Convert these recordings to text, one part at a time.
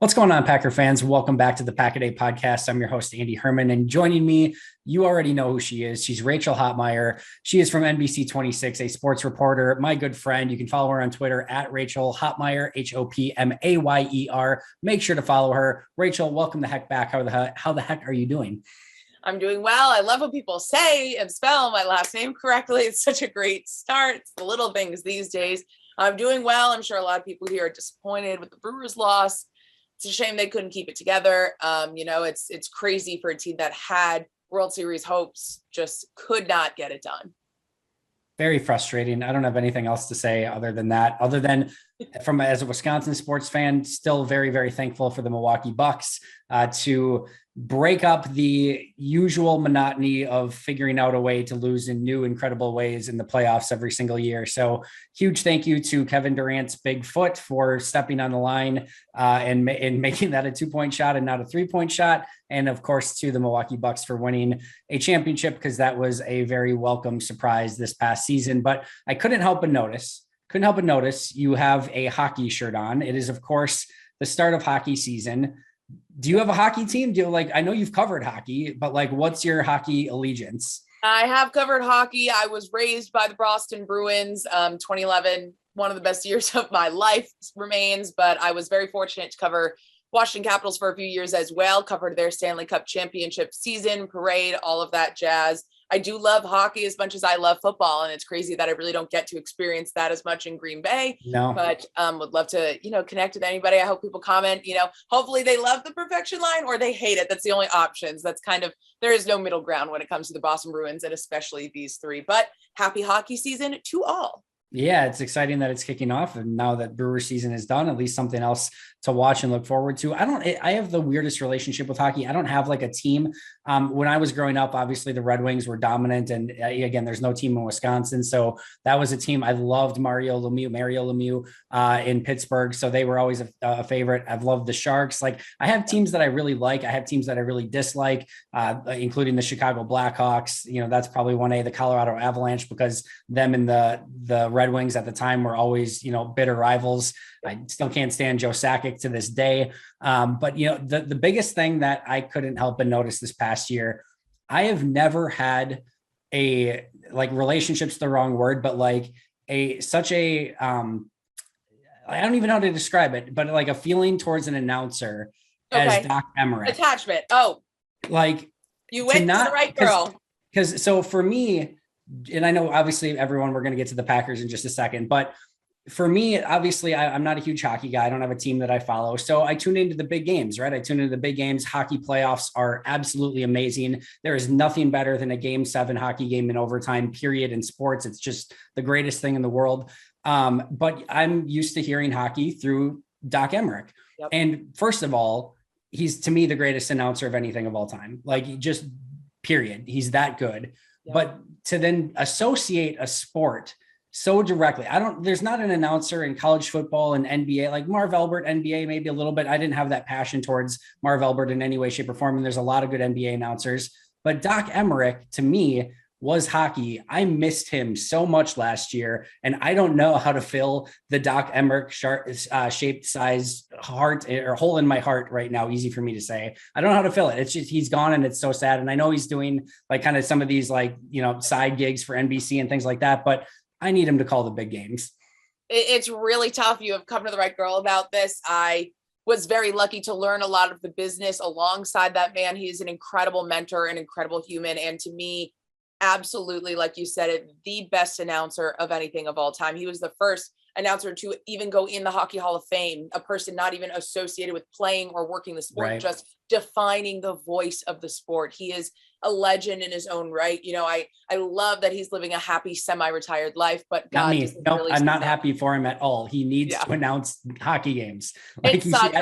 What's going on, Packer fans? Welcome back to the Pack a Day podcast. I'm your host, Andy Herman, and joining me, you already know who she is. She's Rachel Hopmayer. She is from NBC 26, a sports reporter, my good friend. You can follow her on Twitter at Rachel Hopmayer, Hopmayer. Make sure to follow her. Rachel, welcome the heck back. How the heck are you doing? I'm doing well. I love when people say and spell my last name correctly. It's such a great start. It's the little things these days. I'm doing well. I'm sure a lot of people here are disappointed with the Brewers' loss. It's a shame they couldn't keep it together. It's crazy for a team that had World Series hopes, just could not get it done. Very frustrating. I don't have anything else to say other than that, as a Wisconsin sports fan, still very, very thankful for the Milwaukee Bucks to break up the usual monotony of figuring out a way to lose in new, incredible ways in the playoffs every single year. So huge thank you to Kevin Durant's big foot for stepping on the line and making that a 2-point shot and not a 3-point shot. And of course, to the Milwaukee Bucks for winning a championship, because that was a very welcome surprise this past season. But I couldn't help but notice you have a hockey shirt on. It is, of course, the start of hockey season. Do you have a hockey team? I know you've covered hockey, but what's your hockey allegiance? I have covered hockey. I was raised by the Boston Bruins. 2011, one of the best years of my life remains, but I was very fortunate to cover Washington Capitals for a few years as well, covered their Stanley Cup championship season, parade, all of that jazz. I do love hockey as much as I love football, and it's crazy that I really don't get to experience that as much in Green Bay. No, but would love to, connect with anybody. I hope people comment, hopefully they love the perfection line or they hate it. That's the only options. There is no middle ground when it comes to the Boston Bruins and especially these three, but happy hockey season to all. Yeah, it's exciting that it's kicking off. And now that Brewer season is done, at least something else to watch and look forward to. I have the weirdest relationship with hockey. I don't have a team. When I was growing up, obviously the Red Wings were dominant. And again, there's no team in Wisconsin. So that was a team. I loved Mario Lemieux in Pittsburgh. So they were always a favorite. I've loved the Sharks. I have teams that I really like. I have teams that I really dislike, including the Chicago Blackhawks. That's probably 1A, the Colorado Avalanche, because them and the Red Wings at the time were always, bitter rivals. I still can't stand Joe Sakic to this day. But the biggest thing that I couldn't help but notice this past year, I have never had a relationship's the wrong word, but I don't even know how to describe it, but a feeling towards an announcer as Doc Emmerich. Attachment. Oh, you went to the right girl. Because so for me, and I know obviously everyone, we're going to get to the Packers in just a second, but for me, obviously I'm not a huge hockey guy. I don't have a team that I follow. So I tune into the big games, right? I tune into the big games. Hockey playoffs are absolutely amazing. There is nothing better than a Game 7 hockey game in overtime, period, in sports. It's just the greatest thing in the world. But I'm used to hearing hockey through Doc Emmerich. Yep. And first of all, he's to me the greatest announcer of anything of all time. Just period. He's that good. Yep. But to then associate a sport so directly, there's not an announcer in college football and NBA, like Marv Albert, NBA, maybe a little bit. I didn't have that passion towards Marv Albert in any way, shape, or form. And there's a lot of good NBA announcers, but Doc Emmerich to me was hockey. I missed him so much last year, and I don't know how to fill the Doc Emmerich shaped size heart or hole in my heart right now. Easy for me to say. I don't know how to fill it. It's just, he's gone and it's so sad. And I know he's doing kind of some of these side gigs for NBC and things like that, but I need him to call the big games. It's really tough. You have come to the right girl about this. I was very lucky to learn a lot of the business alongside that man. He's an incredible mentor, an incredible human. And to me, absolutely, like you said, it the best announcer of anything of all time. He was the first announcer to even go in the Hockey Hall of Fame, a person not even associated with playing or working the sport, right, just defining the voice of the sport. He is a legend in his own right. I love that he's living a happy semi-retired life, but God, nope, really I'm not happy for him at all. He needs to announce hockey games. It sucks,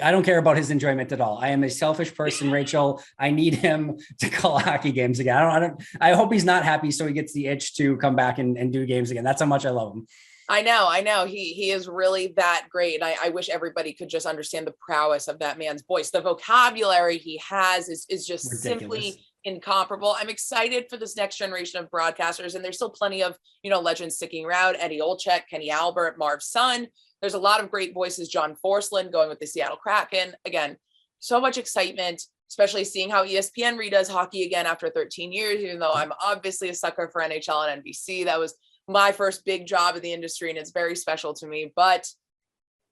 I don't care about his enjoyment at all. I am a selfish person, Rachel. I need him to call hockey games again. I hope he's not happy, so he gets the itch to come back and do games again. That's how much I love him. I know. He is really that great. And I wish everybody could just understand the prowess of that man's voice. The vocabulary he has is just ridiculous. Simply incomparable. I'm excited for this next generation of broadcasters. And there's still plenty of, legends sticking around. Eddie Olczyk, Kenny Albert, Marv Son. There's a lot of great voices. John Forsland going with the Seattle Kraken. Again, so much excitement, especially seeing how ESPN redoes hockey again after 13 years, even though I'm obviously a sucker for NHL and NBC. That was my first big job in the industry, and it's very special to me. But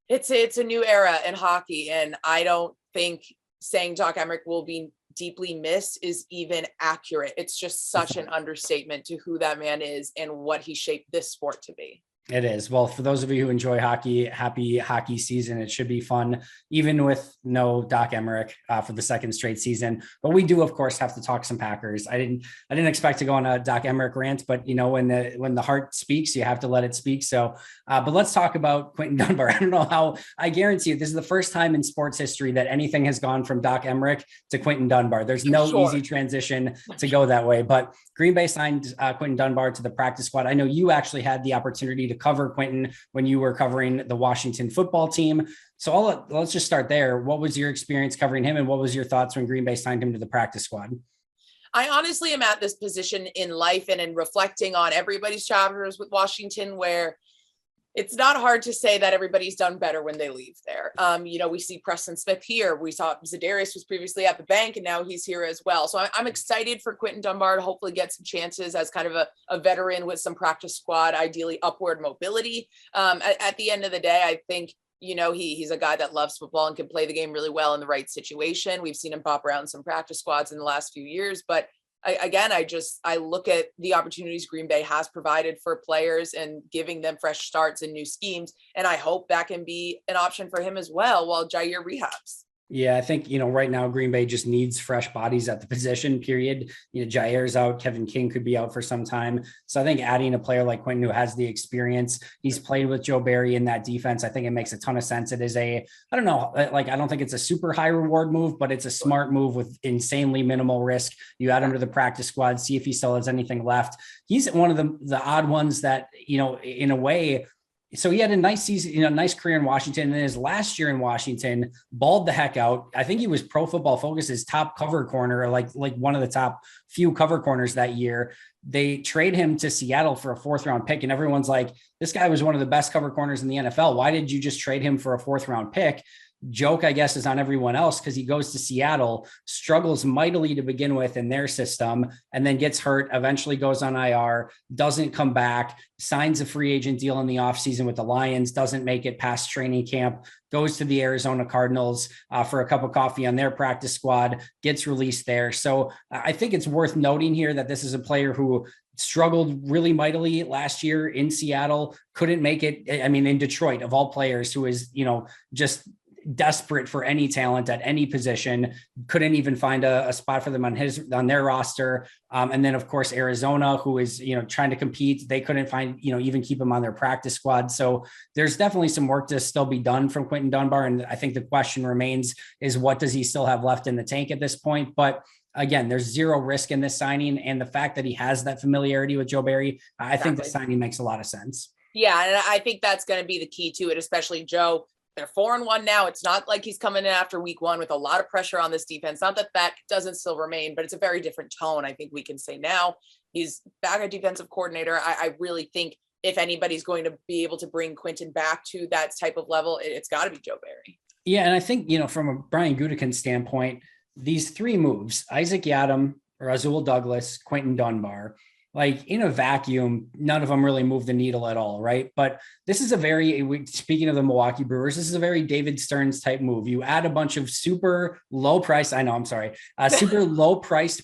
it's a new era in hockey, and I don't think saying Doc Emrick will be deeply missed is even accurate. It's just such an understatement to who that man is and what he shaped this sport to be. It is. Well, for those of you who enjoy hockey, happy hockey season. It should be fun, even with no Doc Emrick for the second straight season. But we do, of course, have to talk some Packers. I didn't expect to go on a Doc Emrick rant, but when the heart speaks, you have to let it speak. So, but let's talk about Quinton Dunbar. I don't know how. I guarantee you, this is the first time in sports history that anything has gone from Doc Emrick to Quinton Dunbar. There's no easy transition to go that way. But Green Bay signed Quinton Dunbar to the practice squad. I know you actually had the opportunity to cover Quinton when you were covering the Washington football team. So let's just start there. What was your experience covering him, and what was your thoughts when Green Bay signed him to the practice squad? I honestly am at this position in life and in reflecting on everybody's chapters with Washington, where it's not hard to say that everybody's done better when they leave there. We see Preston Smith here. We saw Zadarius was previously at the bank, and now he's here as well. So I'm excited for Quinton Dunbar to hopefully get some chances as kind of a veteran with some practice squad, ideally upward mobility. At the end of the day, I think, he's a guy that loves football and can play the game really well in the right situation. We've seen him pop around some practice squads in the last few years, but I look at the opportunities Green Bay has provided for players and giving them fresh starts and new schemes. And I hope that can be an option for him as well while Jair rehabs. Yeah, I think, right now Green Bay just needs fresh bodies at the position, period. Jair's out. Kevin King could be out for some time. So I think adding a player like Quinton who has the experience, he's played with Joe Barry in that defense. I think it makes a ton of sense. It is I don't think it's a super high reward move, but it's a smart move with insanely minimal risk. You add him to the practice squad, see if he still has anything left. He's one of the odd ones that, in a way, so he had a nice season, a nice career in Washington. And then his last year in Washington, balled the heck out. I think he was Pro Football Focus's top cover corner, like one of the top few cover corners that year. They trade him to Seattle for a 4th round pick. And everyone's like, this guy was one of the best cover corners in the NFL. Why did you just trade him for a 4th round pick? Joke, I guess, is on everyone else because he goes to Seattle, struggles mightily to begin with in their system, and then gets hurt, eventually goes on IR, doesn't come back, signs a free agent deal in the offseason with the Lions, doesn't make it past training camp, goes to the Arizona Cardinals for a cup of coffee on their practice squad, gets released there. So I think it's worth noting here that this is a player who struggled really mightily last year in Seattle, couldn't make it. I mean, in Detroit, of all players, who is, just desperate for any talent at any position, couldn't even find a spot for them on their roster. And then of course, Arizona, who is, trying to compete, they couldn't find, even keep him on their practice squad. So there's definitely some work to still be done from Quinton Dunbar. And I think the question remains is what does he still have left in the tank at this point? But again, there's zero risk in this signing. And the fact that he has that familiarity with Joe Barry, I think the signing makes a lot of sense. Yeah. And I think that's going to be the key to it, especially Joe. They're 4-1 now. It's not like he's coming in after week 1 with a lot of pressure on this defense. Not that doesn't still remain, but it's a very different tone. I think we can say now he's back at defensive coordinator. I really think if anybody's going to be able to bring Quinton back to that type of level, it's got to be Joe Barry. Yeah. And I think, from a Brian Gutekunst standpoint, these 3 moves, Isaac Yiadom, Rasul Douglas, Quinton Dunbar, like in a vacuum, none of them really move the needle at all, right? But this is speaking of the Milwaukee Brewers, this is a very David Stearns type move. You add a bunch of super low priced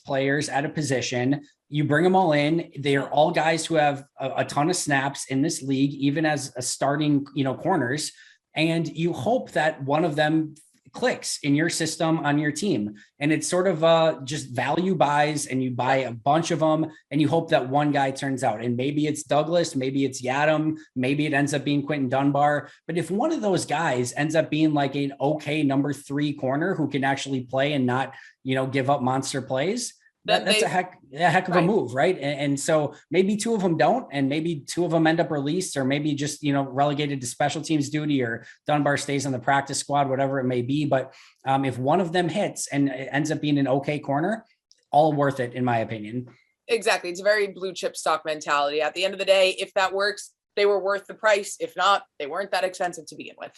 players at a position. You bring them all in. They are all guys who have a ton of snaps in this league, even as a starting, corners. And you hope that one of them clicks in your system on your team. And it's sort of just value buys, and you buy a bunch of them and you hope that one guy turns out. And maybe it's Douglas, maybe it's Yiadom, maybe it ends up being Quinton Dunbar. But if one of those guys ends up being like an okay number 3 corner who can actually play and not, give up monster plays, that's a heck of a move, right? And so maybe 2 of them don't, and maybe 2 of them end up released, or maybe just relegated to special teams duty, or Dunbar stays on the practice squad, whatever it may be. But if one of them hits and it ends up being an okay corner, all worth it in my opinion. Exactly. It's a very blue chip stock mentality. At the end of the day, if that works, they were worth the price. If not, they weren't that expensive to begin with.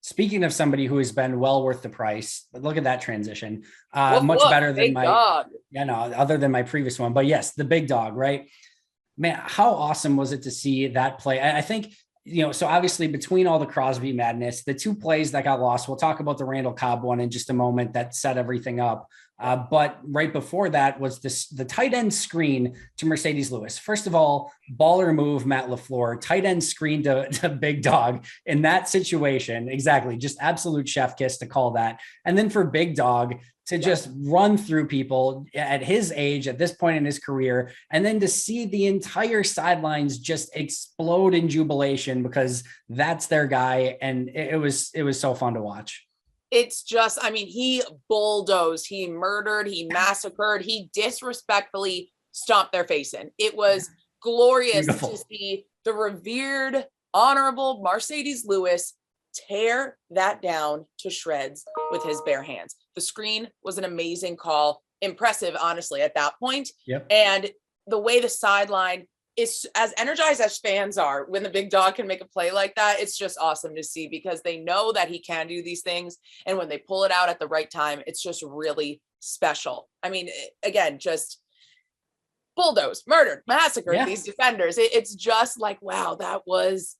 Speaking of somebody who has been well worth the price, look at that transition. Much Better than big dog. other than my previous one. But yes, the big dog, right? Man, how awesome was it to see that play? I think, so obviously between all the Crosby madness, the two plays that got lost, we'll talk about the Randall Cobb one in just a moment that set everything up. But right before that was the tight end screen to Marcedes Lewis. First of all, baller move, Matt LaFleur, tight end screen to Big Dog in that situation. Exactly. Just absolute chef kiss to call that. And then for Big Dog to just run through people at his age, at this point in his career, and then to see the entire sidelines just explode in jubilation because that's their guy. And it was so fun to watch. It's just, I mean, he bulldozed, he murdered, he massacred, he disrespectfully stomped their face in. It was glorious to see the revered, honorable Marcedes Lewis tear that down to shreds with his bare hands. The screen was an amazing call. Impressive, honestly, at that point. Yep. And the way the sideline is, as energized as fans are when the big dog can make a play like that, it's just awesome to see because they know that he can do these things. And when they pull it out at the right time, it's just really special. I mean, again, just bulldoze, murdered, massacred these defenders. It's just like, wow, that was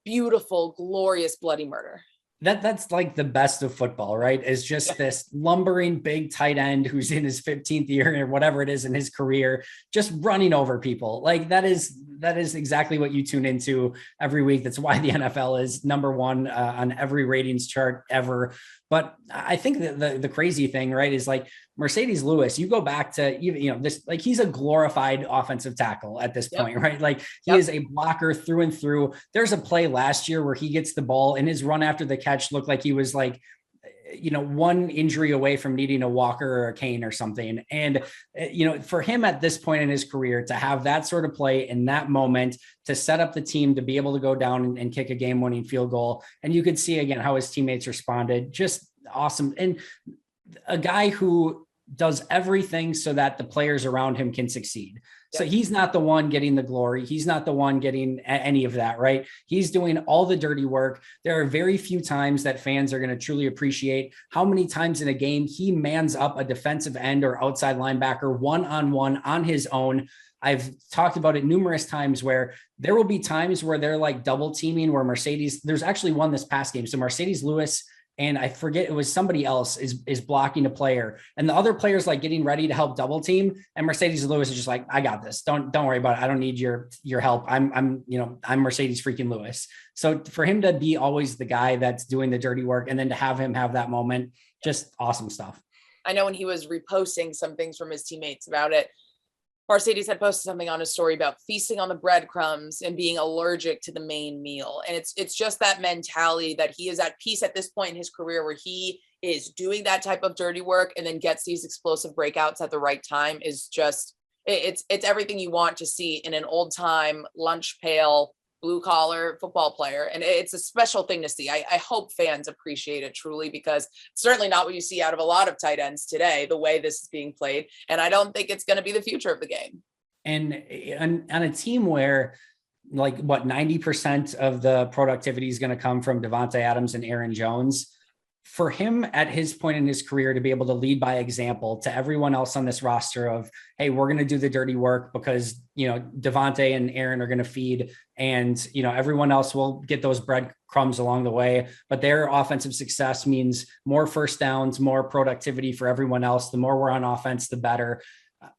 beautiful, glorious, bloody murder. That's like the best of football, right? Is just this lumbering big tight end who's in his 15th year or whatever it is in his career, just running over people. Like that is exactly what you tune into every week. That's why the NFL is number one on every ratings chart ever. But I think that the crazy thing, right, is like Marcedes Lewis, you go back to, this, like he's a glorified offensive tackle at this point, right? Like he is a blocker through and through. There's a play last year where he gets the ball and his run after the catch looked like he was like, one injury away from needing a walker or a cane or something. And, for him at this point in his career to have that sort of play in that moment, to set up the team to be able to go down and kick a game winning field goal. And you could see again how his teammates responded. Just awesome. And a guy who does everything so that the players around him can succeed. So he's not the one getting the glory. He's not the one getting any of that, right? He's doing all the dirty work. There are very few times that fans are going to truly appreciate how many times in a game he mans up a defensive end or outside linebacker one-on-one on his own. I've talked about it numerous times where there will be times where they're like double teaming where there's actually one this past game. So Marcedes Lewis, and I forget, it was somebody else is blocking a player and the other player's like getting ready to help double team. And Marcedes Lewis is just like, I got this. Don't worry about it. I don't need your help. I'm Marcedes freaking Lewis. So for him to be always the guy that's doing the dirty work and then to have him have that moment, just awesome stuff. I know when he was reposting some things from his teammates about it, Marcedes had posted something on his story about feasting on the breadcrumbs and being allergic to the main meal. And it's just that mentality that he is at peace at this point in his career where he is doing that type of dirty work and then gets these explosive breakouts at the right time is just, it's everything you want to see in an old time lunch pail, blue collar football player. And it's a special thing to see. I hope fans appreciate it truly, because it's certainly not what you see out of a lot of tight ends today, the way this is being played. And I don't think it's going to be the future of the game. And on a team where like 90% of the productivity is going to come from Devontae Adams and Aaron Jones, for him at his point in his career to be able to lead by example to everyone else on this roster of, hey, we're going to do the dirty work because, Devontae and Aaron are going to feed and, everyone else will get those breadcrumbs along the way, but their offensive success means more first downs, more productivity for everyone else. The more we're on offense, the better.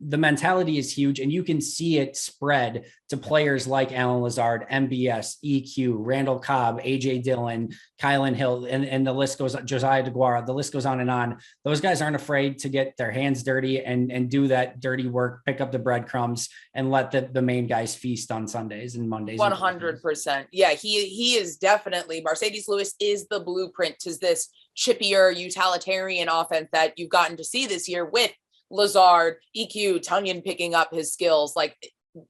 The mentality is huge, and you can see it spread to players like Alan Lazard, MBS, EQ, Randall Cobb, AJ Dillon, Kylan Hill, and the list goes, Josiah DeGuara, the list goes on and on. Those guys aren't afraid to get their hands dirty and do that dirty work, pick up the breadcrumbs and let the main guys feast on Sundays and Mondays. 100%. Yeah, he is definitely, Marcedes Lewis is the blueprint to this chippier utilitarian offense that you've gotten to see this year with Lazard, EQ, Tunyon picking up his skills. Like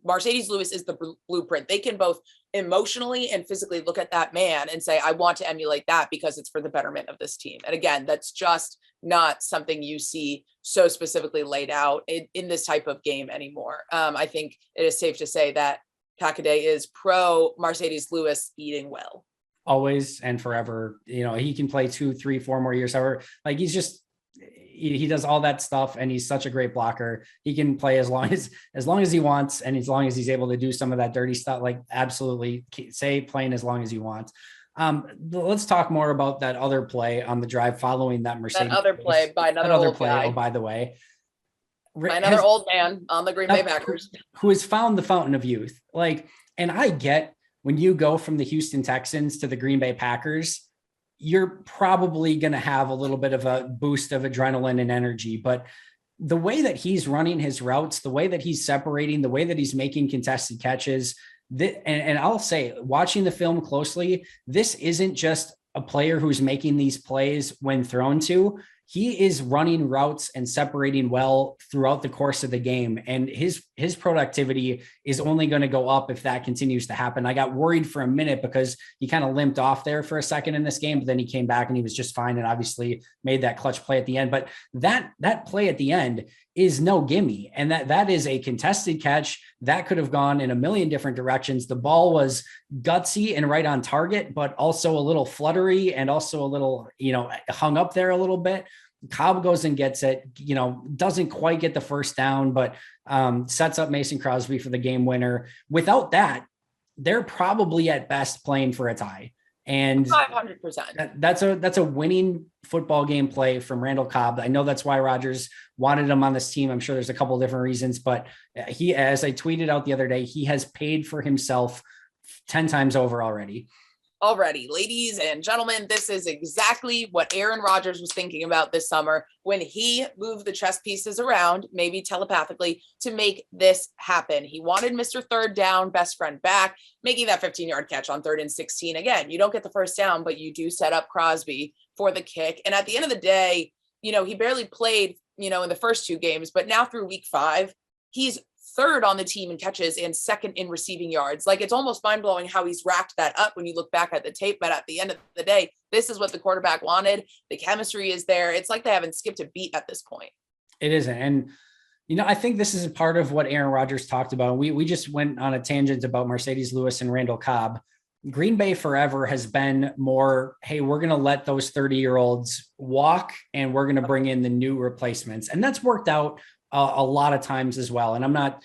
Marcedes Lewis is the blueprint. They can both emotionally and physically look at that man and say, I want to emulate that because it's for the betterment of this team. And again, that's just not something you see so specifically laid out in this type of game anymore. I think it is safe to say that Packaday is pro Marcedes Lewis eating well. Always and forever. You know, he can play 2, 3, 4 more years. However, like he's just, he does all that stuff and he's such a great blocker. He can play as long as he wants. And as long as he's able to do some of that dirty stuff, like absolutely say playing as long as you want. Let's talk more about that other play on the drive following that Marcedes. That other play by another old play. Guy. Oh, by the way, by another old man on the Green Bay Packers who has found the fountain of youth. Like, and I get when you go from the Houston Texans to the Green Bay Packers, you're probably going to have a little bit of a boost of adrenaline and energy, but the way that he's running his routes, the way that he's separating, the way that he's making contested catches, and I'll say, watching the film closely, this isn't just a player who's making these plays when thrown to. He is running routes and separating well throughout the course of the game. And his productivity is only going to go up if that continues to happen. I got worried for a minute because he kind of limped off there for a second in this game, but then he came back and he was just fine and obviously made that clutch play at the end. But that play at the end is no gimme. And that is a contested catch that could have gone in a million different directions. The ball was gutsy and right on target, but also a little fluttery and also a little, hung up there a little bit. Cobb goes and gets it, doesn't quite get the first down, but sets up Mason Crosby for the game winner. Without that, they're probably at best playing for a tie. And 500%. That's a winning football game play from Randall Cobb. I know that's why Rodgers wanted him on this team. I'm sure there's a couple of different reasons, but he, as I tweeted out the other day, he has paid for himself 10 times over already. Ladies and gentlemen, this is exactly what Aaron Rodgers was thinking about this summer when he moved the chess pieces around, maybe telepathically, to make this happen. He wanted Mr. Third Down, best friend back, making that 15-yard catch on 3rd and 16. Again, you don't get the first down, but you do set up Crosby for the kick. And at the end of the day, he barely played, in the first 2 games, but now through week 5, he's 3rd on the team in catches and 2nd in receiving yards. Like, it's almost mind-blowing how he's racked that up when you look back at the tape. But at the end of the day, this is what the quarterback wanted. The chemistry is there. It's like they haven't skipped a beat at this point. It isn't. And, I think this is a part of what Aaron Rodgers talked about. We just went on a tangent about Marcedes Lewis and Randall Cobb. Green Bay forever has been more, hey, we're going to let those 30-year-olds walk and we're going to bring in the new replacements. And that's worked out a lot of times as well. And I'm not,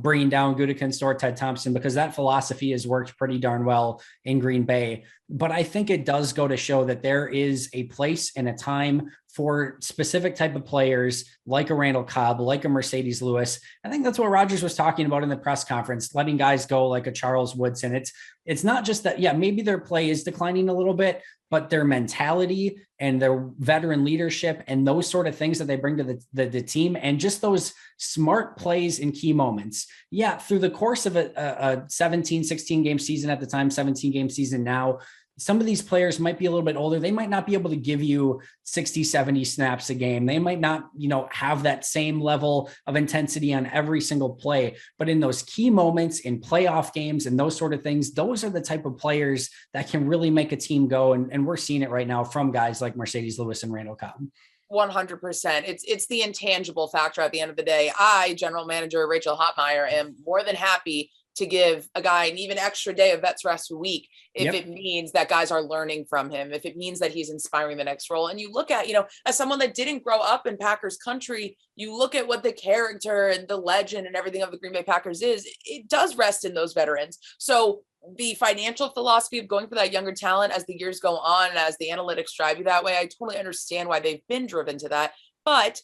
bringing down Gutekunst or Ted Thompson because that philosophy has worked pretty darn well in Green Bay. But I think it does go to show that there is a place and a time for specific type of players like a Randall Cobb, like a Marcedes Lewis. I think that's what Rodgers was talking about in the press conference, letting guys go like a Charles Woodson. It's not just that, maybe their play is declining a little bit, but their mentality and their veteran leadership and those sort of things that they bring to the team and just those smart plays in key moments. Yeah, through the course of a 17, 16 game season at the time, 17 game season now, some of these players might be a little bit older. They might not be able to give you 60, 70 snaps a game. They might not, have that same level of intensity on every single play, but in those key moments in playoff games and those sort of things, those are the type of players that can really make a team go. And we're seeing it right now from guys like Marcedes Lewis and Randall Cobb. 100%. It's the intangible factor at the end of the day. I, general manager Rachel Hopmayer, am more than happy to give a guy an even extra day of vets rest a week if it means that guys are learning from him, if it means that he's inspiring the next role. And you look at, as someone that didn't grow up in Packers country, you look at what the character and the legend and everything of the Green Bay Packers is, it does rest in those veterans. So the financial philosophy of going for that younger talent as the years go on and as the analytics drive you that way, I totally understand why they've been driven to that. But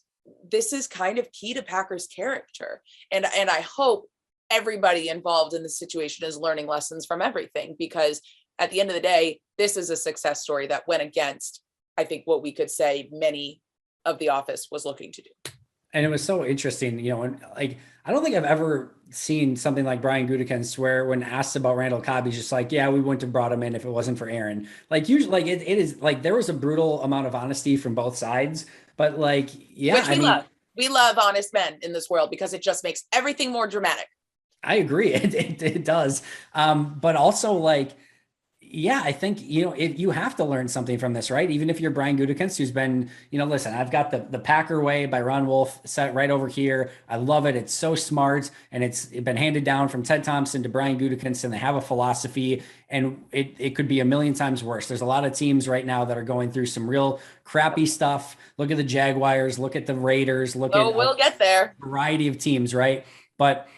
this is kind of key to Packers character. And I hope everybody involved in the situation is learning lessons from everything, because at the end of the day, this is a success story that went against, I think, what we could say many of the office was looking to do. And it was so interesting, and like, I don't think I've ever seen something like Brian Gutekunst where when asked about Randall Cobb, he's just like, yeah, we wouldn't have brought him in if it wasn't for Aaron. Like usually, like it is like, there was a brutal amount of honesty from both sides, but like, yeah, Which we love honest men in this world because it just makes everything more dramatic. I agree. It does. But also like, Yeah, I think, if you have to learn something from this, right? Even if you're Brian Gutekunst, who's been, listen, I've got the Packer way by Ron Wolf set right over here. I love it. It's so smart, and it's been handed down from Ted Thompson to Brian Gutekunst, and they have a philosophy, and it could be a million times worse. There's a lot of teams right now that are going through some real crappy stuff. Look at the Jaguars, look at the Raiders, look at Oh, we'll get there. a variety of teams, right? But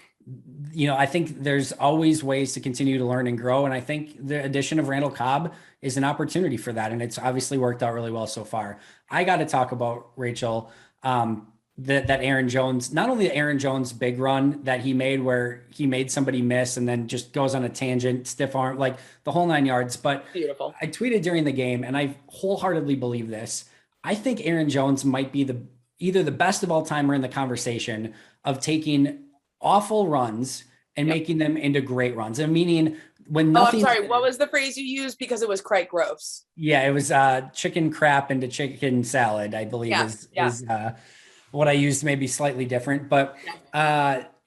I think there's always ways to continue to learn and grow. And I think the addition of Randall Cobb is an opportunity for that. And it's obviously worked out really well so far. I got to talk about, Rachel, that Aaron Jones, not only the Aaron Jones big run that he made where he made somebody miss and then just goes on a tangent, stiff arm, like the whole 9 yards. But Beautiful. I tweeted during the game, and I wholeheartedly believe this. I think Aaron Jones might be either the best of all time or in the conversation of taking awful runs and making them into great runs. And meaning when nothing. Oh, I'm sorry. What was the phrase you used? Because it was quite gross. Yeah, it was chicken crap into chicken salad, I believe is what I used, maybe slightly different, but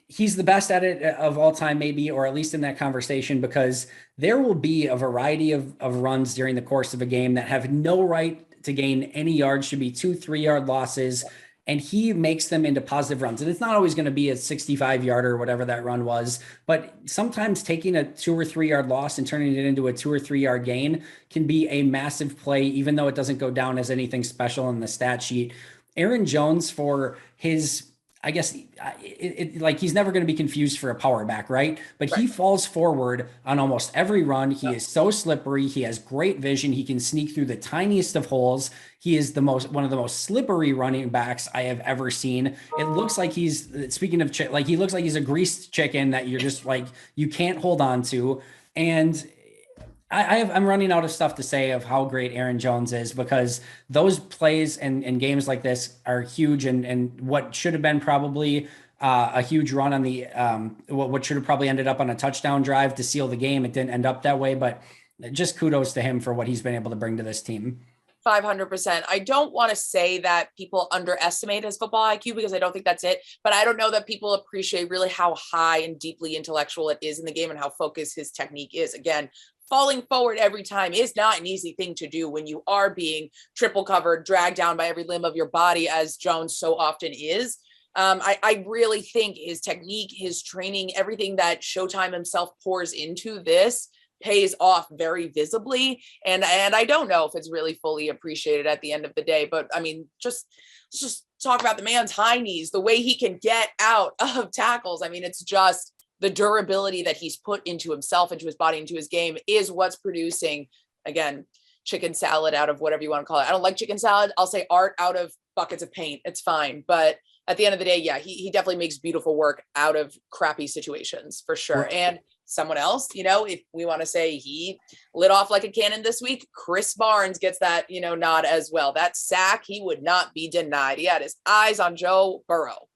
he's the best at it of all time, maybe, or at least in that conversation, because there will be a variety of runs during the course of a game that have no right to gain any yards, should be 2-3 yard losses. And he makes them into positive runs. And it's not always going to be a 65-yarder or whatever that run was, but sometimes taking a 2 or 3 yard loss and turning it into a 2 or 3 yard gain can be a massive play, even though it doesn't go down as anything special in the stat sheet. Aaron Jones, for his, I guess, like he's never going to be confused for a power back, right? But he falls forward on almost every run. He is so slippery. He has great vision. He can sneak through the tiniest of holes. He is one of the most slippery running backs I have ever seen. It looks like speaking of he looks like he's a greased chicken that you're just like, you can't hold on to. And I'm running out of stuff to say of how great Aaron Jones is, because those plays and games like this are huge, and what should have been probably a huge run on the what should have probably ended up on a touchdown drive to seal the game. It didn't end up that way, but just kudos to him for what he's been able to bring to this team. 500%. I don't want to say that people underestimate his football IQ, because I don't think that's it, but I don't know that people appreciate really how high and deeply intellectual it is in the game and how focused his technique is. Again, falling forward every time is not an easy thing to do when you are being triple covered, dragged down by every limb of your body, as Jones so often is. I really think his technique, his training, everything that Showtime himself pours into this pays off very visibly. And I don't know if it's really fully appreciated at the end of the day, but I mean, just talk about the man's high knees, the way he can get out of tackles. I mean, it's just the durability that he's put into himself, into his body, into his game is what's producing, again, chicken salad out of whatever you want to call it. I don't like chicken salad. I'll say art out of buckets of paint. It's fine. But at the end of the day, yeah, he definitely makes beautiful work out of crappy situations for sure. And someone else, if we want to say he lit off like a cannon this week, Chris Barnes gets that, nod as well. That sack, he would not be denied. He had his eyes on Joe Burrow.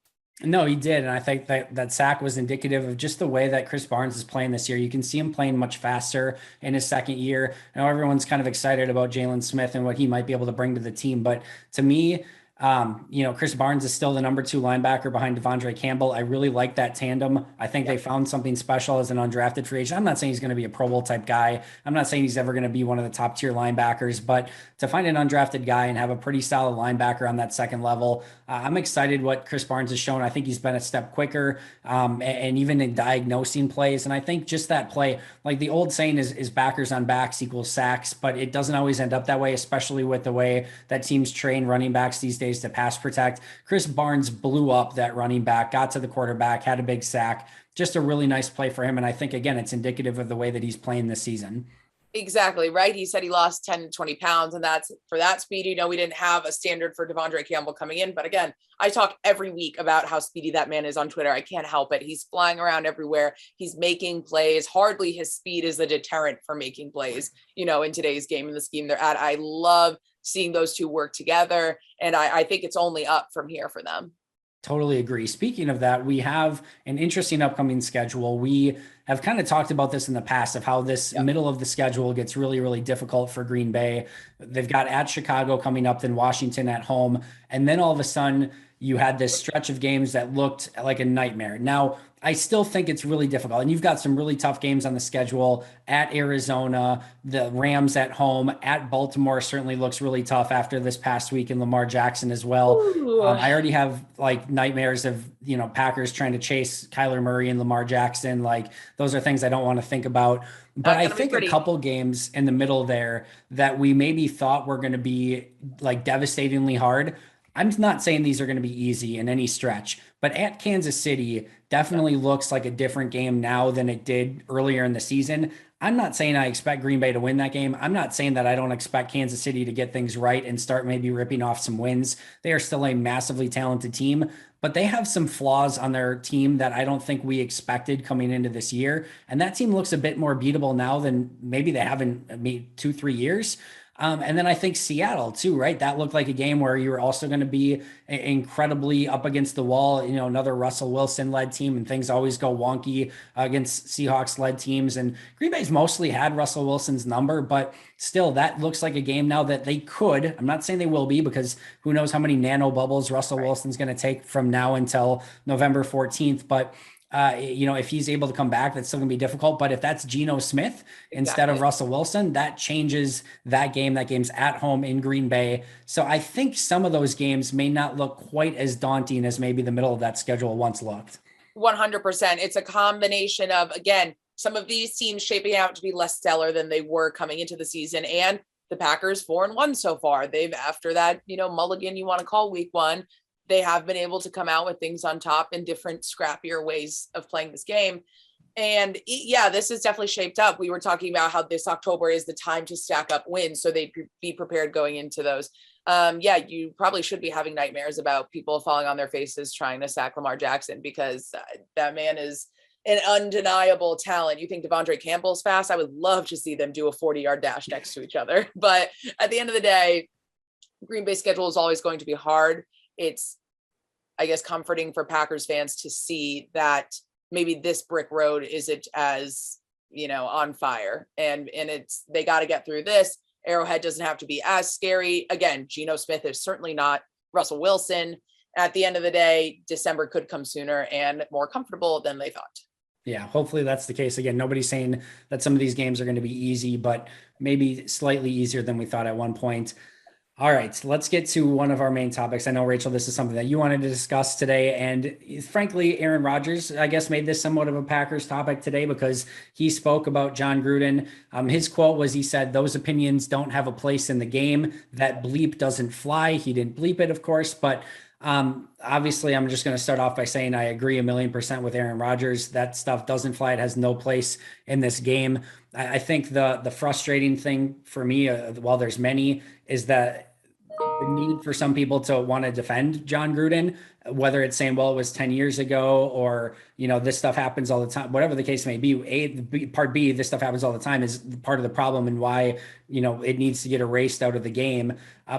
No, he did. And I think that sack was indicative of just the way that Chris Barnes is playing this year. You can see him playing much faster in his second year. Now everyone's kind of excited about Jalen Smith and what he might be able to bring to the team. But to me, Chris Barnes is still the number 2 linebacker behind Devondre Campbell. I really like that tandem. I think they found something special as an undrafted free agent. I'm not saying he's going to be a Pro Bowl type guy. I'm not saying he's ever going to be one of the top tier linebackers, but to find an undrafted guy and have a pretty solid linebacker on that second level, I'm excited what Chris Barnes has shown. I think he's been a step quicker, and even in diagnosing plays. And I think just that play, like the old saying is backers on backs equals sacks, but it doesn't always end up that way, especially with the way that teams train running backs these days to pass protect. Chris Barnes blew up that running back, got to the quarterback, had a big sack. Just a really nice play for him. And I think, again, it's indicative of the way that he's playing this season. Exactly, right? He said he lost 10 to 20 pounds, and that's for that speed. We didn't have a standard for Devondre Campbell coming in. But again, I talk every week about how speedy that man is on Twitter. I can't help it. He's flying around everywhere. He's making plays. Hardly his speed is the deterrent for making plays, in today's game and the scheme they're at. I love seeing those two work together. And I think it's only up from here for them. Totally agree. Speaking of that, we have an interesting upcoming schedule. We have kind of talked about this in the past of how this middle of the schedule gets really, really difficult for Green Bay. They've got at Chicago coming up, then Washington at home. And then all of a sudden, you had this stretch of games that looked like a nightmare. Now, I still think it's really difficult. And you've got some really tough games on the schedule at Arizona, the Rams at home, at Baltimore certainly looks really tough after this past week, in Lamar Jackson as well. I already have like nightmares of, Packers trying to chase Kyler Murray and Lamar Jackson. Like those are things I don't want to think about. But I think a couple games in the middle there that we maybe thought were going to be like devastatingly hard. I'm not saying these are going to be easy in any stretch, but at Kansas City definitely looks like a different game now than it did earlier in the season. I'm not saying I expect Green Bay to win that game. I'm not saying that I don't expect Kansas City to get things right and start maybe ripping off some wins. They are still a massively talented team, but they have some flaws on their team that I don't think we expected coming into this year. And that team looks a bit more beatable now than maybe they have in maybe 2-3 years. And then I think Seattle too, right? That looked like a game where you were also going to be incredibly up against the wall, another Russell Wilson led team, and things always go wonky against Seahawks led teams. And Green Bay's mostly had Russell Wilson's number, but still that looks like a game now that they could, I'm not saying they will be, because who knows how many nano bubbles Russell Wilson's going to take from now until November 14th. But if he's able to come back, that's still gonna be difficult. But if that's Geno Smith instead of Russell Wilson, that changes that game. That game's at home in Green Bay. So I think some of those games may not look quite as daunting as maybe the middle of that schedule once looked. 100%. It's a combination of, again, some of these teams shaping out to be less stellar than they were coming into the season, and the Packers 4-1 so far. They've, after that, mulligan you want to call week one, they have been able to come out with things on top in different scrappier ways of playing this game. And yeah, this is definitely shaped up. We were talking about how this October is the time to stack up wins, so they'd be prepared going into those. You probably should be having nightmares about people falling on their faces trying to sack Lamar Jackson, because that man is an undeniable talent. You think Devondre Campbell's fast? I would love to see them do a 40-yard dash next to each other. But at the end of the day, Green Bay schedule is always going to be hard. It's, I guess, comforting for Packers fans to see that maybe this brick road isn't as, on fire, and they got to get through this. Arrowhead doesn't have to be as scary. Again, Geno Smith is certainly not Russell Wilson. At the end of the day, December could come sooner and more comfortable than they thought. Yeah, hopefully that's the case. Again, nobody's saying that some of these games are going to be easy, but maybe slightly easier than we thought at one point. All right, let's get to one of our main topics. I know, Rachel, this is something that you wanted to discuss today. And frankly, Aaron Rodgers, I guess, made this somewhat of a Packers topic today because he spoke about John Gruden. His quote was, he said, "Those opinions don't have a place in the game. That bleep doesn't fly." He didn't bleep it, of course, but obviously I'm just going to start off by saying I agree 1,000,000% with Aaron Rodgers. That stuff doesn't fly. It has no place in this game. I think the frustrating thing for me, while there's many, is that the need for some people to want to defend John Gruden, whether it's saying, well, it was 10 years ago, or, this stuff happens all the time, whatever the case may be. Part B, this stuff happens all the time, is part of the problem and why, it needs to get erased out of the game.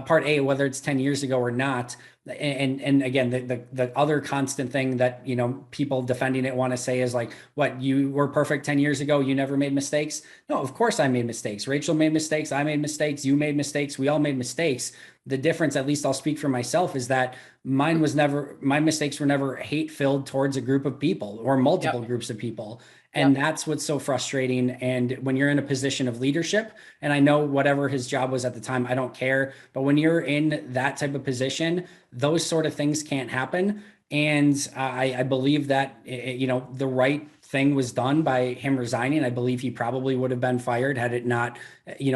Part A, whether it's 10 years ago or not. And again, the other constant thing that, people defending it want to say is like, what, you were perfect 10 years ago, you never made mistakes? No, of course I made mistakes. Rachel made mistakes. I made mistakes. You made mistakes. We all made mistakes. The difference, at least I'll speak for myself, is that my mistakes were never hate-filled towards a group of people or multiple groups of people. And that's what's so frustrating. And when you're in a position of leadership, and I know whatever his job was at the time, I don't care. But when you're in that type of position, those sort of things can't happen. And I believe that, the right thing was done by him resigning. I believe he probably would have been fired had it not,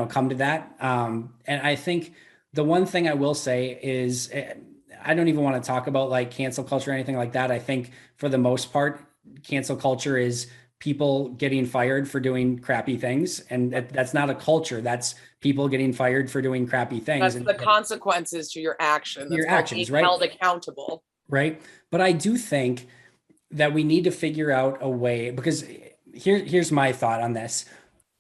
come to that. And I think the one thing I will say is, I don't even want to talk about like cancel culture or anything like that. I think for the most part, cancel culture is people getting fired for doing crappy things. And that's not a culture. That's people getting fired for doing crappy things. That's the consequences to your actions. Your actions, right? Held accountable. Right. But I do think that we need to figure out a way, because here's my thought on this.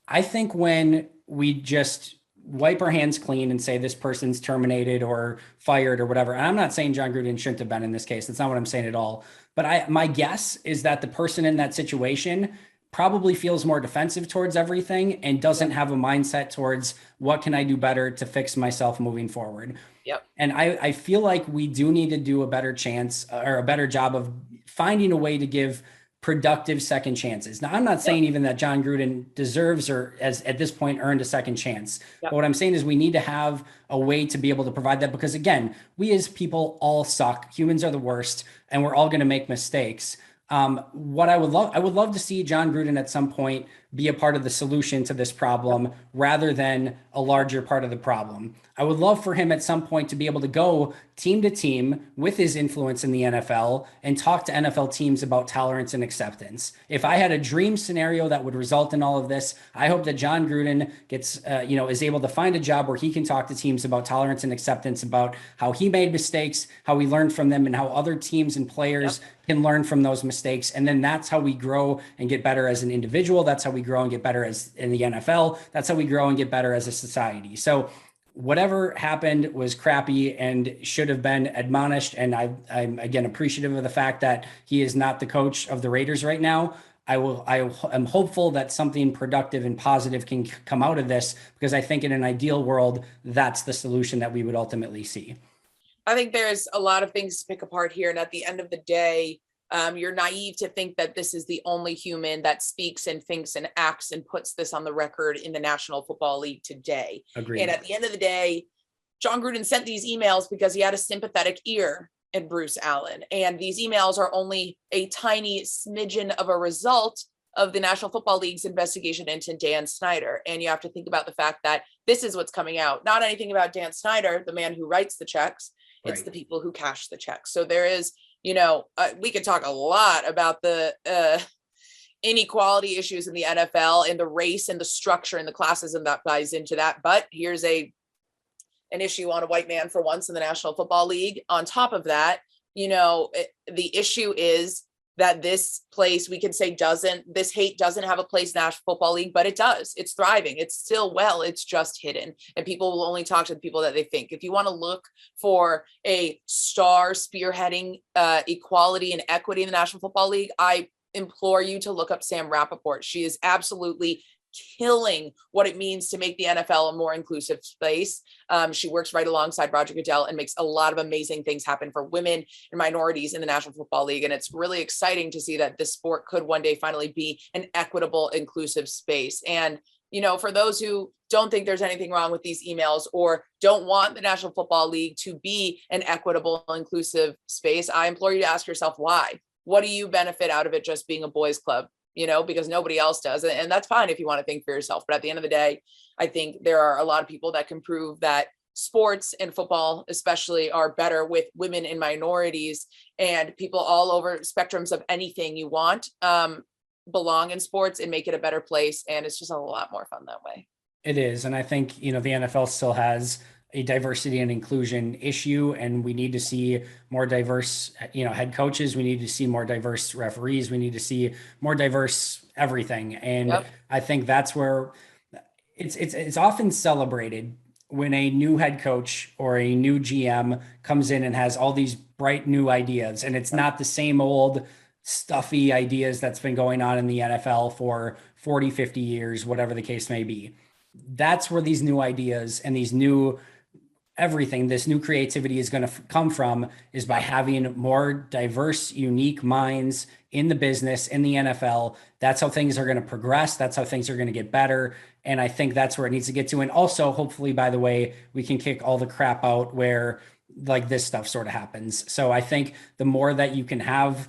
I think when we just wipe our hands clean and say this person's terminated or fired or whatever, and I'm not saying John Gruden shouldn't have been in this case. That's not what I'm saying at all. But my guess is that the person in that situation probably feels more defensive towards everything and doesn't have a mindset towards what can I do better to fix myself moving forward. Yep. And I feel like we do need to do a better chance or a better job of finding a way to give productive second chances. Now, I'm not saying even that John Gruden deserves or as at this point earned a second chance. But what I'm saying is we need to have a way to be able to provide that, because again, we as people all suck. Humans are the worst, and we're all going to make mistakes. What I would love to see John Gruden at some point be a part of the solution to this problem rather than a larger part of the problem. I would love for him at some point to be able to go team to team with his influence in the NFL and talk to NFL teams about tolerance and acceptance. If I had a dream scenario that would result in all of this, I hope that John Gruden gets, is able to find a job where he can talk to teams about tolerance and acceptance, about how he made mistakes, how he learned from them, and how other teams and players can learn from those mistakes. And then that's how we grow and get better as an individual. That's how we grow and get better as in the NFL. That's how we grow and get better as a society. So whatever happened was crappy and should have been admonished. And I'm again appreciative of the fact that he is not the coach of the Raiders right now. I am hopeful that something productive and positive can come out of this, because I think in an ideal world, that's the solution that we would ultimately see. I think there's a lot of things to pick apart here. And at the end of the day, you're naive to think that this is the only human that speaks and thinks and acts and puts this on the record in the National Football League today. Agreed. And at the end of the day, John Gruden sent these emails because he had a sympathetic ear in Bruce Allen. And these emails are only a tiny smidgen of a result of the National Football League's investigation into Dan Snyder. And you have to think about the fact that this is what's coming out. Not anything about Dan Snyder, the man who writes the checks. It's the people who cash the checks. So there is, we could talk a lot about the inequality issues in the NFL and the race and the structure and the classism that plays into that. But here's an issue on a white man for once in the National Football League. On top of that, the issue is that this place, we can say this hate doesn't have a place in the National Football League, but it does. It's thriving. It's still it's just hidden. And people will only talk to the people that they think. If you want to look for a star spearheading equality and equity in the National Football League, I implore you to look up Sam Rappaport. She is absolutely killing what it means to make the NFL a more inclusive space. She works right alongside Roger Goodell and makes a lot of amazing things happen for women and minorities in the National Football League. And it's really exciting to see that this sport could one day finally be an equitable, inclusive space. And, for those who don't think there's anything wrong with these emails or don't want the National Football League to be an equitable, inclusive space, I implore you to ask yourself why. What do you benefit out of it just being a boys' club? Because nobody else does. And that's fine if you want to think for yourself. But at the end of the day, I think there are a lot of people that can prove that sports and football especially are better with women and minorities, and people all over spectrums of anything you want belong in sports and make it a better place. And it's just a lot more fun that way. It is. And I think, the NFL still has a diversity and inclusion issue, and we need to see more diverse, head coaches. We need to see more diverse referees. We need to see more diverse everything. And I think that's where it's often celebrated when a new head coach or a new GM comes in and has all these bright new ideas, and it's not the same old stuffy ideas that's been going on in the NFL for 40, 50 years, whatever the case may be. That's where these new ideas and these new everything, this new creativity is going to come from, is by having more diverse, unique minds in the business, in the NFL. That's how things are going to progress. That's how things are going to get better. And I think that's where it needs to get to. And also, hopefully, by the way, we can kick all the crap out where like this stuff sort of happens. So I think the more that you can have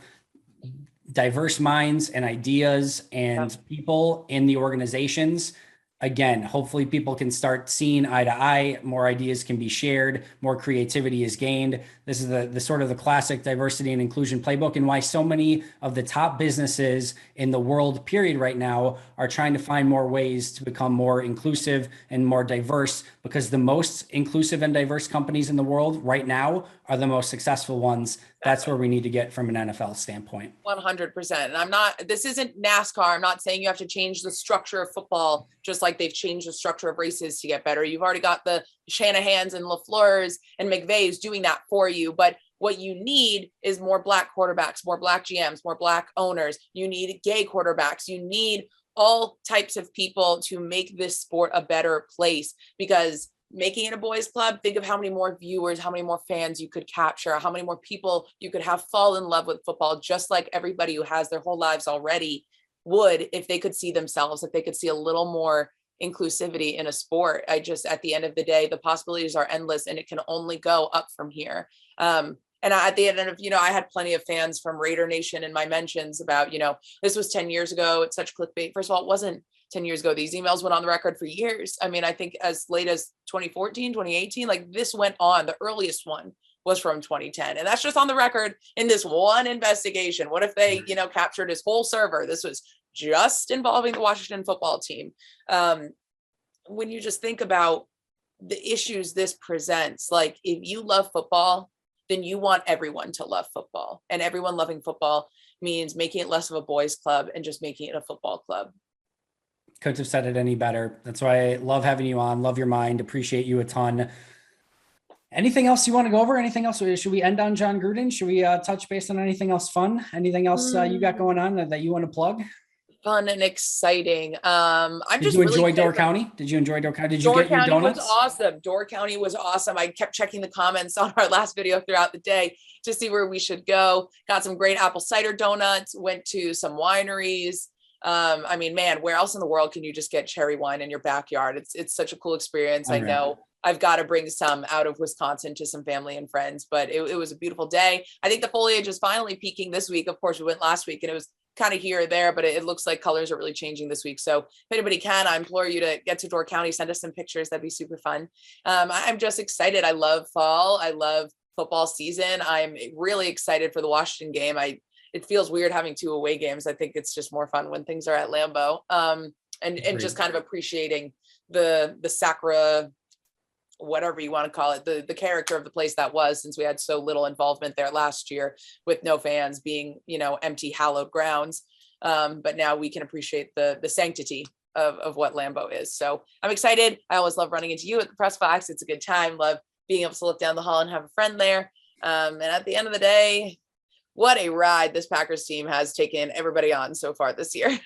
diverse minds and ideas and people in the organizations, again, hopefully people can start seeing eye to eye, more ideas can be shared, more creativity is gained. This is the sort of the classic diversity and inclusion playbook, and why so many of the top businesses in the world period right now are trying to find more ways to become more inclusive and more diverse, because the most inclusive and diverse companies in the world right now are the most successful ones. That's where we need to get from an NFL standpoint. 100%. And this isn't NASCAR. I'm not saying you have to change the structure of football, just like they've changed the structure of races to get better. You've already got the Shanahans and LaFleurs and McVays doing that for you. But What you need is more Black quarterbacks, more Black GMs, more Black owners. You need gay quarterbacks. You need all types of people to make this sport a better place, because making it a boys club, think of how many more viewers, how many more fans you could capture, how many more people you could have fall in love with football, just like everybody who has their whole lives already would, if they could see themselves, if they could see a little more inclusivity in a sport. At the end of the day, the possibilities are endless, and it can only go up from here. And at the end of, I had plenty of fans from Raider Nation in my mentions about, this was 10 years ago. It's such clickbait. First of all, it wasn't 10 years ago. These emails went on the record for years. I mean, I think as late as 2014, 2018, like this went on. The earliest one was from 2010. And that's just on the record in this one investigation. What if they, captured his whole server? This was just involving the Washington football team. When you just think about the issues this presents, like if you love football, then you want everyone to love football, and everyone loving football means making it less of a boys club and just making it a football club. Couldn't have said it any better. That's why I love having you on, love your mind, appreciate you a ton. Anything else you want to go over? Anything else? Should we end on John Gruden? Should we touch base on anything else fun? Anything else you got going on that you want to plug? Fun and exciting. Did you enjoy Door County? Did you enjoy Door County? Did you get your donuts? Was awesome. Door County was awesome. I kept checking the comments on our last video throughout the day to see where we should go. Got some great apple cider donuts, went to some wineries. I mean, man, where else in the world can you just get cherry wine in your backyard? It's such a cool experience. I know I've got to bring some out of Wisconsin to some family and friends, but it was a beautiful day. I think the foliage is finally peaking this week. Of course, we went last week and it was kind of here or there, but it looks like colors are really changing this week. So if anybody can, I implore you to get to Door County, send us some pictures. That'd be super fun. I'm just excited. I love fall. I love football season. I'm really excited for the Washington game. It feels weird having 2 away games. I think it's just more fun when things are at Lambeau. And just kind of appreciating the Sacra, whatever you want to call it, the character of the place that was, since we had so little involvement there last year with no fans, being, empty, hallowed grounds. But now we can appreciate the sanctity of what Lambeau is. So I'm excited. I always love running into you at the press box. It's a good time. Love being able to look down the hall and have a friend there. And at the end of the day, what a ride this Packers team has taken everybody on so far this year.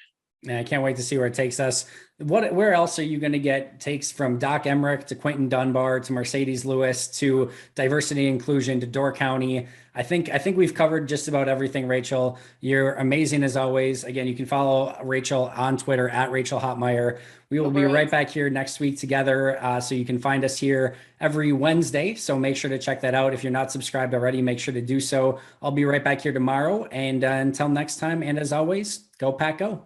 Man, I can't wait to see where it takes us. Where else are you going to get takes from Doc Emmerich to Quinton Dunbar to Marcedes Lewis to diversity and inclusion to Door County? I think we've covered just about everything, Rachel. You're amazing as always. Again, you can follow Rachel on Twitter at Rachel Hopmayer. We will be right back here next week together. So you can find us here every Wednesday. So make sure to check that out. If you're not subscribed already, make sure to do so. I'll be right back here tomorrow. And until next time, and as always, go Pack Go.